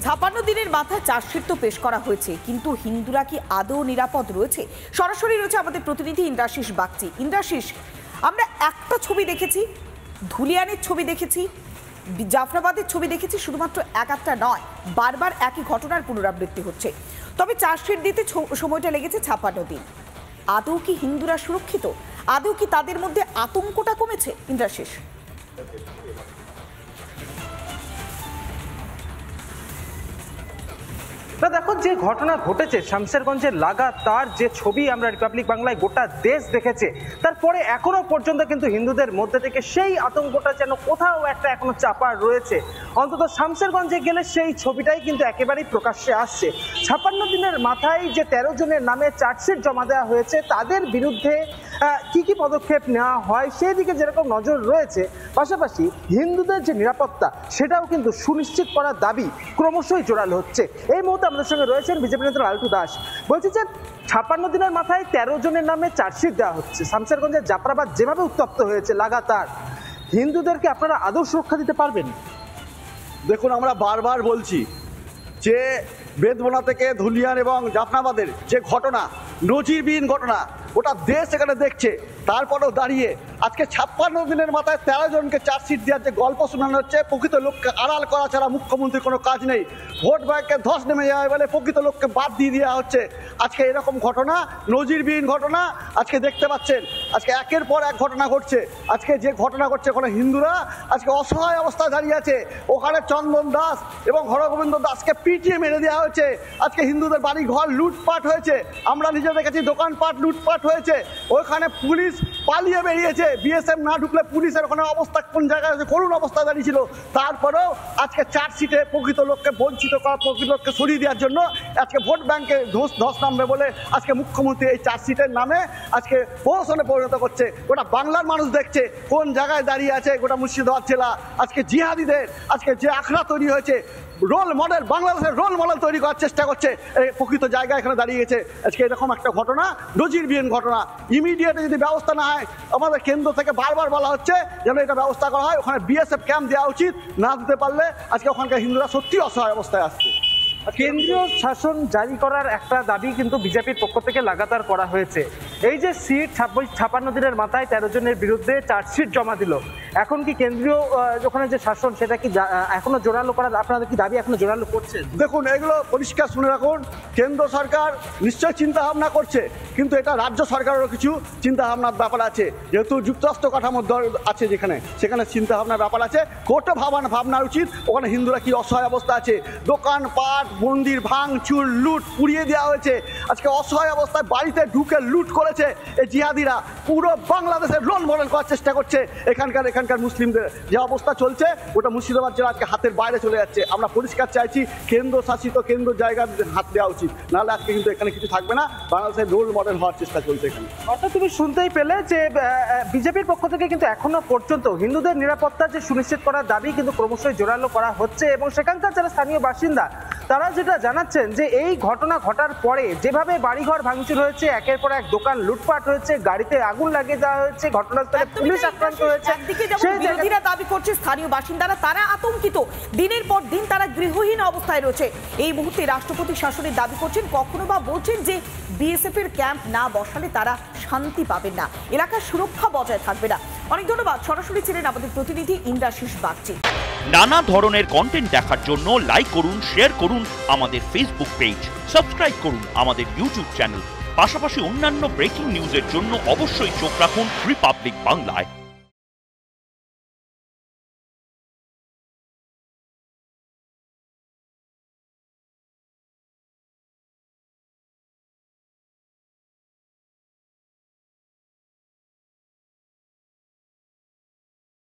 56 দিনের মাথায় চার্জশিট তো পেশ করা হয়েছে, কিন্তু হিন্দুরা কি আদৌ নিরাপদ রয়েছে? সরাসরি রয়েছে আমাদের প্রতিনিধি ইন্দ্রাশিস বাগচি। ইন্দ্রাশিস, আমরা একটা ছবি দেখেছি, ধুলিয়ানের ছবি দেখেছি, জাফরাবাদের ছবি দেখেছি, শুধুমাত্র একটা নয়, বারবার একই ঘটনার পুনরাবৃত্তি হচ্ছে। তবে চার্জশিট দিতে সময়টা লেগেছে 56 দিন। আদৌ কি হিন্দুরা সুরক্ষিত? আদৌ কি তাদের মধ্যে আতঙ্কটা কমেছে? ইন্দ্রাশিস, দেখো যে ঘটনা ঘটেছে শামশেরগঞ্জের লাগাতার যে ছবি আমরা রিপাবলিক বাংলায় গোটা দেশ দেখেছে, তারপরে এখনো পর্যন্ত কিন্তু হিন্দুদের মধ্যে থেকে সেই আতঙ্কটা যেন কোথাও একটা এখনো চাপা রয়েছে। অন্তত শামশেরগঞ্জে গেলে সেই ছবিটাই কিন্তু একেবারেই প্রকাশ্যে আসছে। 56 দিনের মাথায় যে 13 জনের নামে চার্জশিট জমা দেওয়া হয়েছে, তাদের বিরুদ্ধে কি কি পদক্ষেপ নেওয়া হয় সেই দিকে যেরকম নজর রয়েছে, পাশাপাশি হিন্দুদের যে নিরাপত্তা সেটাও কিন্তু সুনিশ্চিত করার দাবি ক্রমশই জোরালো হচ্ছে। এই মুহূর্তে আমাদের সঙ্গে রয়েছেন বিজেপি নেতা লালটু দাস। বলছি যে 56 দিনের মাথায় 13 জনের নামে চার্জশিট দেওয়া হচ্ছে, শামশেরগঞ্জের জাফরাবাদ যেভাবে উত্তপ্ত হয়েছে লাগাতার, হিন্দুদেরকে আপনারা আদৌ সুরক্ষা দিতে পারবেন? দেখুন, আমরা বারবার বলছি যে বেদবোনা থেকে ধুলিয়ান এবং জাফরাবাদের যে ঘটনা, নজিরবিহীন ঘটনা, ওটা দেশ এখানে দেখছে। তারপরেও দাঁড়িয়ে আজকে 56 দিনের মাথায় 13 জনকে চার্জশিট দেওয়ার যে গল্প শোনানো হচ্ছে, প্রকৃত লোককে আড়াল করা ছাড়া মুখ্যমন্ত্রীর কোনো কাজ নেই। ভোট ব্যাংকে ধস নেমে যাওয়া বলে প্রকৃত লোককে বাদ দিয়ে দেওয়া হচ্ছে। আজকে এরকম ঘটনা, নজিরবিহীন ঘটনা আজকে দেখতে পাচ্ছেন। আজকে একের পর এক ঘটনা ঘটছে। আজকে যে ঘটনা ঘটছে, ওখানে হিন্দুরা আজকে অসহায় অবস্থায় দাঁড়িয়ে আছে। ওখানে চন্দন দাস এবং হরগোবিন্দ দাসকে পিটিয়ে মেরে দেওয়া হয়েছে। আজকে হিন্দুদের বাড়ি ঘর লুটপাট হয়েছে, আমরা নিজে দেখেছি, দোকানপাট লুটপাট হয়েছে। ওইখানে পুলিশ পালিয়ে বেরিয়েছে। বিএসএফ না ঢুকলে পুলিশের ওখানে অবস্থা কোন জায়গায় করুণ অবস্থা দাঁড়িয়েছিল। তারপরেও আজকে চার্জশিটে প্রকৃত লোককে বঞ্চিত করা, প্রকৃত লোককে সরিয়ে দেওয়ার জন্য আজকে ভোট ব্যাংকে ধস নামবে বলে আজকে মুখ্যমন্ত্রী এই চার্জশিটের নামে আজকে প্রহসনে পরিণত করছে। গোটা বাংলার মানুষ দেখছে কোন জায়গায় দাঁড়িয়ে আছে গোটা মুর্শিদাবাদ জেলা। আজকে জিহাদিদের আজকে যে আখড়া তৈরি হয়েছে, রোল মডেল, বাংলাদেশের রোল মডেল তৈরি করার চেষ্টা করছে, এই প্রকৃত জায়গায় এখানে দাঁড়িয়ে গেছে। আজকে এরকম একটা ঘটনা, নজিরবিহীন ঘটনা, ইমিডিয়েট যদি ব্যবস্থা না হয়, আমাদের কেন্দ্র থেকে বারবার বলা হচ্ছে যেন এটা ব্যবস্থা করা হয়। ওখানে বিএসএফ ক্যাম্প দেওয়া উচিত। না দিতে পারলে আজকে ওখানকার হিন্দুরা সত্যি অসহায় অবস্থায় আসছে। কেন্দ্রীয় শাসন জারি করার একটা দাবি কিন্তু বিজেপির পক্ষ থেকে লাগাতার করা হয়েছে। এই যে সিট 56 দিনের মাথায় 13 জনের বিরুদ্ধে চার্জশিট জমা দিল, এখন কি কেন্দ্রীয় ওখানে যে শাসন সেটা কি এখনো জোরালো করার আপনাদের কি দাবি এখনো জোরালো করছেন? দেখুন, এগুলো পরিষ্কার শুনে রাখুন, কেন্দ্র সরকার নিশ্চয় চিন্তা ভাবনা করছে, কিন্তু এটা রাজ্য সরকারেরও কিছু চিন্তা ভাবনার ব্যাপার আছে। যেহেতু যুক্তরাষ্ট্র কাঠামো আছে সেখানে চিন্তা ভাবনার ব্যাপার আছে। কোর্টও ভাবনা উচিত ওখানে হিন্দুরা কি অসহায় অবস্থা আছে। দোকানপাট, মন্দির ভাঙচুর, লুট, পুড়িয়ে দেওয়া হয়েছে। আজকে অসহায় অবস্থায় বাড়িতে ঢুকে লুট করেছে এই জিহাদিরা। পুরো বাংলাদেশের রোল মডেল করার চেষ্টা করছে। এখানকার মুসলিমদের যে অবস্থা চলছে, ওটা মুর্শিদাবাদ জেলা আজকে হাতের বাইরে চলে যাচ্ছে। আমরা পরিষ্কার চাইছি কেন্দ্র শাসিত, কেন্দ্র জায়গায় হাত দেওয়া উচিত, নাহলে আজকে কিন্তু এখানে কিছু থাকবে না। বাংলাদেশের রোল মডেল হওয়ার চেষ্টা চলছে এখানে। অর্থাৎ তুমি শুনতেই পেলে যে বিজেপির পক্ষ থেকে কিন্তু এখনো পর্যন্ত হিন্দুদের নিরাপত্তা যে সুনিশ্চিত করার দাবি কিন্তু ক্রমশই জোরালো করা হচ্ছে, এবং সেখানকার যারা স্থানীয় বাসিন্দা তারা যেটা জানাচ্ছেন যে এই ঘটনা ঘটার পরে যেভাবে বাড়িঘর ভাঙচুর হয়েছে, একের পর এক দোকান লুটপাট হয়েছে, গাড়িতে আগুন লাগিয়ে দেওয়া হয়েছে, ঘটনাস্থলে পুলিশ আক্রান্ত হয়েছে। বিরোধীরা দাবি করছে, স্থানীয় বাসিন্দারা তারা আতঙ্কিত, দিনের পর দিন তারা গৃহহীন অবস্থায় রয়েছে। এই মুহূর্তে রাষ্ট্রপতি শাসনের দাবি করছেন, কখনো বা বলছেন যে বিএসএফ এর ক্যাম্প না বসালে তারা শান্তি পাবেন না, এলাকার সুরক্ষা বজায় থাকবে না। অনেক ধন্যবাদ। সরাসরি ছিলেন আমাদের প্রতিনিধি ইন্দ্রাশিস বাগচি। নানা ধরনের কন্টেন্ট দেখার জন্য লাইক করুন, শেয়ার করুন আমাদের ফেসবুক পেজ, সাবস্ক্রাইব করুন আমাদের ইউটিউব চ্যানেল। পাশাপাশি অন্যান্য ব্রেকিং নিউজের জন্য অবশ্যই চোখ রাখুন রিপাবলিক বাংলায়।